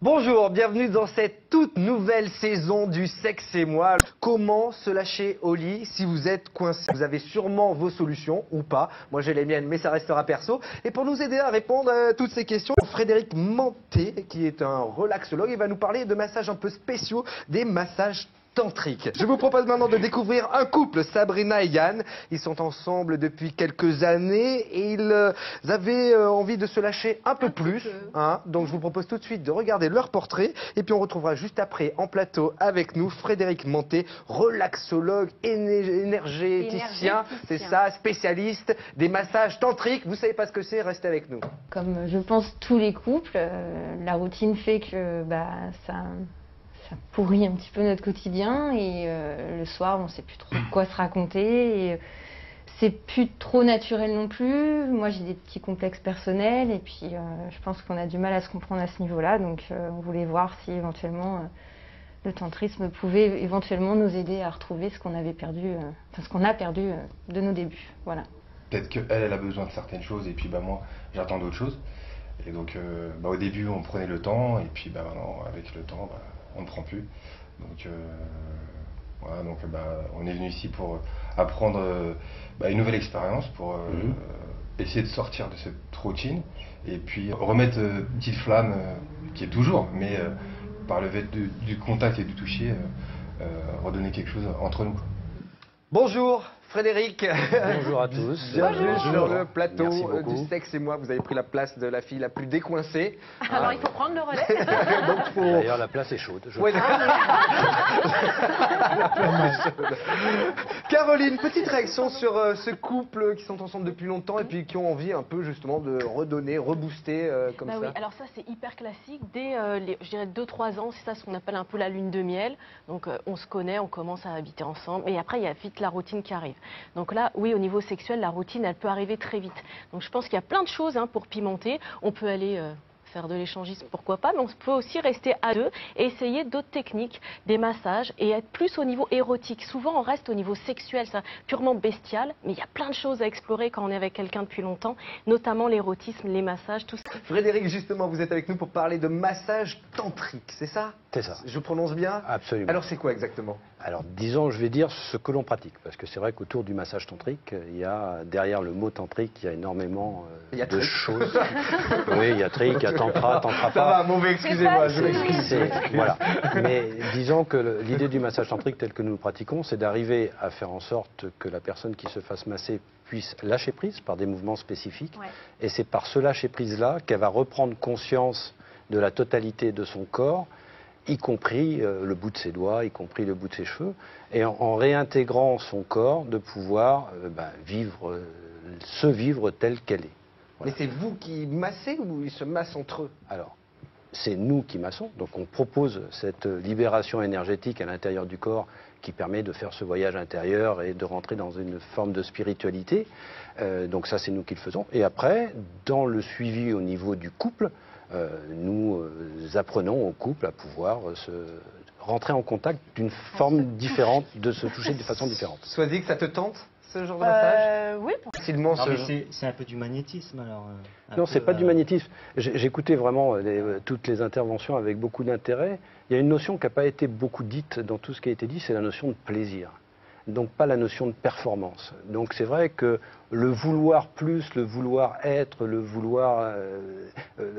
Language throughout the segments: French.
Bonjour, bienvenue dans cette toute nouvelle saison du Sexe et moi. Comment se lâcher au lit si vous êtes coincé? Vous avez sûrement vos solutions ou pas. Moi j'ai les miennes, mais ça restera perso. Et pour nous aider à répondre à toutes ces questions, Frédéric Manté, qui est un relaxologue, il va nous parler de massages un peu spéciaux, des massages tantrique. Je vous propose maintenant de découvrir un couple, Sabrina et Yann. Ils sont ensemble depuis quelques années et ils avaient envie de se lâcher un peu plus. Hein. Donc je vous propose tout de suite de regarder leur portrait et puis on retrouvera juste après en plateau avec nous Frédéric Manté, relaxologue, énergéticien, c'est ça, spécialiste des massages tantriques. Vous savez pas ce que c'est, restez avec nous. Comme je pense tous les couples, la routine fait que ça pourrit un petit peu notre quotidien et le soir on ne sait plus trop quoi se raconter et c'est plus trop naturel non plus. Moi j'ai des petits complexes personnels et puis je pense qu'on a du mal à se comprendre à ce niveau-là, donc on voulait voir si éventuellement le tantrisme pouvait éventuellement nous aider à retrouver ce qu'on avait perdu, ce qu'on a perdu de nos débuts. Voilà. Peut-être qu'elle a besoin de certaines choses et puis moi j'attends d'autres choses. Et donc au début on prenait le temps et puis maintenant avec le temps on ne prend plus. Donc voilà, donc on est venu ici pour apprendre une nouvelle expérience, pour essayer de sortir de cette routine et puis remettre une petite flamme qui est toujours, mais par le fait du contact et du toucher, redonner quelque chose entre nous. Bonjour Frédéric. Bonjour à tous. Bienvenue sur le plateau du Sexe et moi. Vous avez pris la place de la fille la plus décoincée. Alors il faut prendre le relais. D'ailleurs la place est chaude. Ouais, Caroline, petite réaction sur ce couple qui sont ensemble depuis longtemps et puis qui ont envie un peu justement de redonner, rebooster comme ça. Oui, alors ça c'est hyper classique. Dès je dirais 2-3 ans, c'est ça ce qu'on appelle un peu la lune de miel. Donc on se connaît, on commence à habiter ensemble et après il y a vite la routine qui arrive. Donc là, oui, au niveau sexuel, la routine, elle peut arriver très vite. Donc je pense qu'il y a plein de choses pour pimenter. On peut aller faire de l'échangisme, pourquoi pas, mais on peut aussi rester à deux et essayer d'autres techniques, des massages et être plus au niveau érotique. Souvent, on reste au niveau sexuel, ça, purement bestial, mais il y a plein de choses à explorer quand on est avec quelqu'un depuis longtemps, notamment l'érotisme, les massages, tout ça. Frédéric, justement, vous êtes avec nous pour parler de massage tantrique, c'est ça? C'est ça. Je prononce bien? Absolument. Alors c'est quoi exactement? Alors disons, je vais dire ce que l'on pratique, parce que c'est vrai qu'autour du massage tantrique, il y a derrière le mot tantrique, il y a énormément de choses. Oui, il y a trick, il y a tantra, tantra. Ça va, mauvais, excusez-moi, je m'excuse. Voilà. Mais disons que l'idée du massage tantrique tel que nous le pratiquons, c'est d'arriver à faire en sorte que la personne qui se fasse masser puisse lâcher prise par des mouvements spécifiques. Ouais. Et c'est par ce lâcher prise-là qu'elle va reprendre conscience de la totalité de son corps, y compris le bout de ses doigts, y compris le bout de ses cheveux, et en réintégrant son corps, de pouvoir se vivre telle qu'elle est. Voilà. Mais c'est vous qui massez ou ils se massent entre eux? Alors, c'est nous qui massons, donc on propose cette libération énergétique à l'intérieur du corps qui permet de faire ce voyage intérieur et de rentrer dans une forme de spiritualité. Donc ça, c'est nous qui le faisons. Et après, dans le suivi au niveau du couple, nous apprenons au couple à pouvoir rentrer en contact d'une forme différente, de se toucher de façon différente. Sois-y que ça te tente, ce genre de massage? Oui. C'est un peu du magnétisme alors. Non, c'est pas du magnétisme. J'écoutais vraiment toutes les interventions avec beaucoup d'intérêt. Il y a une notion qui n'a pas été beaucoup dite dans tout ce qui a été dit, c'est la notion de plaisir. Donc pas la notion de performance. Donc c'est vrai que le vouloir plus, le vouloir être, le vouloir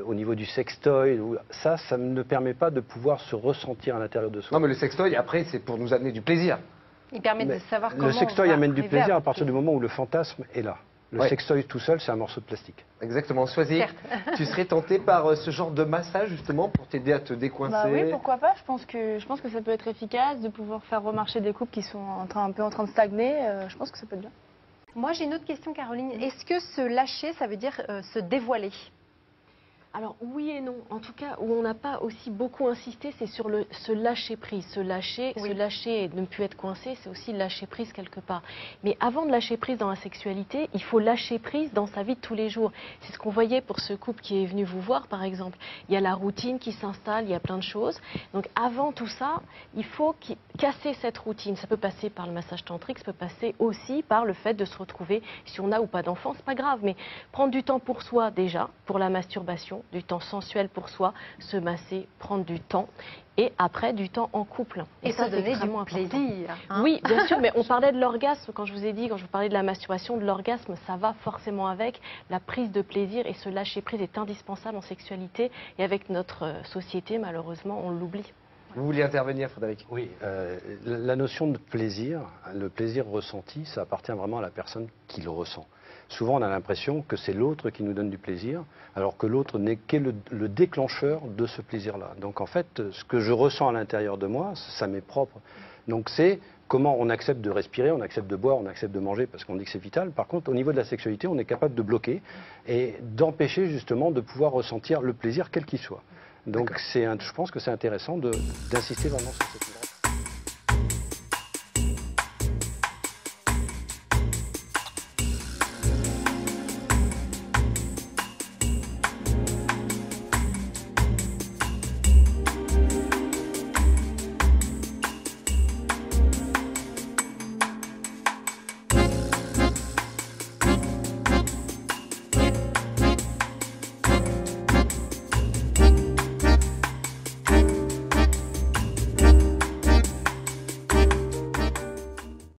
au niveau du sextoy, ça ne permet pas de pouvoir se ressentir à l'intérieur de soi. Non mais le sextoy, après, c'est pour nous amener du plaisir. Il permet de savoir comment le sextoy amène du plaisir à partir du moment où le fantasme est là. Le sextoy tout seul, c'est un morceau de plastique. Exactement. Sois-y, tu serais tenté par ce genre de massage justement pour t'aider à te décoincer? Oui, pourquoi pas. Je pense que ça peut être efficace de pouvoir faire remarcher des couples qui sont un peu en train de stagner. Je pense que ça peut être bien. Moi, j'ai une autre question, Caroline. Est-ce que se lâcher, ça veut dire se dévoiler? Alors oui et non. En tout cas, où on n'a pas aussi beaucoup insisté, c'est sur se lâcher prise. Se lâcher et ne plus être coincé, c'est aussi lâcher prise quelque part. Mais avant de lâcher prise dans la sexualité, il faut lâcher prise dans sa vie de tous les jours. C'est ce qu'on voyait pour ce couple qui est venu vous voir, par exemple. Il y a la routine qui s'installe, il y a plein de choses. Donc avant tout ça, il faut casser cette routine. Ça peut passer par le massage tantrique, ça peut passer aussi par le fait de se retrouver, si on a ou pas d'enfant, c'est pas grave, mais prendre du temps pour soi déjà, pour la masturbation, du temps sensuel pour soi, se masser, prendre du temps. Et après, du temps en couple. Et ça, se c'est donner extrêmement du important. plaisir. Hein. Oui, bien sûr, mais on parlait de l'orgasme. Quand je vous parlais de la masturbation, de l'orgasme, ça va forcément avec. La prise de plaisir et ce lâcher-prise est indispensable en sexualité. Et avec notre société, malheureusement, on l'oublie. Vous vouliez intervenir, Frédéric? Oui, la notion de plaisir, le plaisir ressenti, ça appartient vraiment à la personne qui le ressent. Souvent, on a l'impression que c'est l'autre qui nous donne du plaisir, alors que l'autre n'est que le déclencheur de ce plaisir-là. Donc en fait, ce que je ressens à l'intérieur de moi, ça m'est propre. Donc c'est comment on accepte de respirer, on accepte de boire, on accepte de manger parce qu'on dit que c'est vital. Par contre, au niveau de la sexualité, on est capable de bloquer et d'empêcher justement de pouvoir ressentir le plaisir quel qu'il soit. Donc je pense que c'est intéressant d'insister vraiment sur cette